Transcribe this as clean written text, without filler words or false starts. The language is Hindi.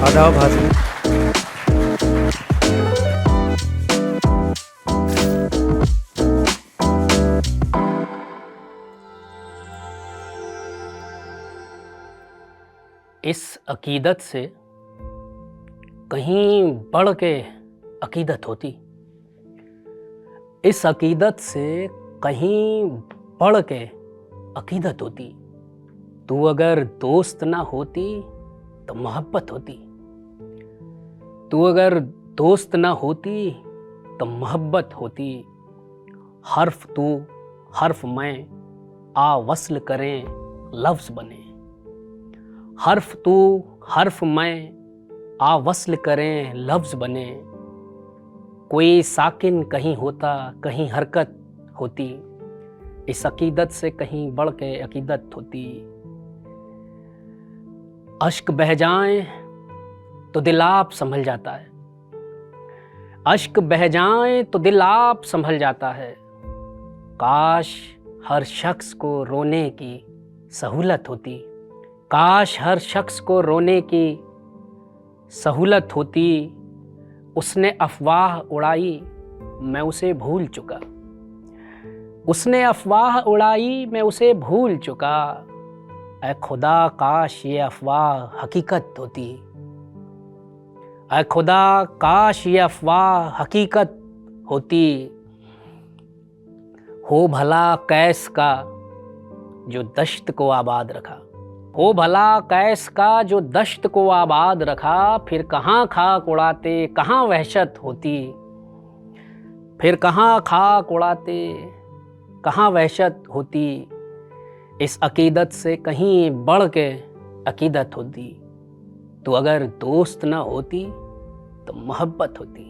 आदाब हासिल। इस अकीदत से कहीं बढ़ के अकीदत होती, इस अकीदत से कहीं बढ़ के अकीदत होती। तू अगर दोस्त ना होती तो मोहब्बत होती, तू अगर दोस्त ना होती तो मोहब्बत होती। हर्फ तू हर्फ मैं आ वस्ल करें लफ्ज़ बने, हर्फ तू हर्फ मैं आ वस्ल करें लफ्ज़ बने। कोई साकिन कहीं होता कहीं हरकत होती, इस अकीदत से कहीं बढ़ के अकीदत होती। अश्क बह जाएं तो दिल आप संभल जाता है, अश्क बह जाएं तो दिल आप संभल जाता है। काश हर शख्स को रोने की सहूलत होती, काश हर शख्स को रोने की सहूलत होती। उसने अफवाह उड़ाई मैं उसे भूल चुका, उसने अफवाह उड़ाई मैं उसे भूल चुका। ऐ खुदा काश ये अफवाह हकीकत होती, ऐ खुदा काश ये अफवाह हकीकत होती। हो भला कैस का जो दश्त को आबाद रखा, हो भला कैस का जो दश्त को आबाद रखा। फिर कहाँ खाक उड़ाते कहाँ वहशत होती, फिर कहाँ खाक उड़ाते कहाँ वहशत होती। इस अकीदत से कहीं बढ़ के अकीदत होती। तो अगर दोस्त ना होती तो मोहब्बत होती।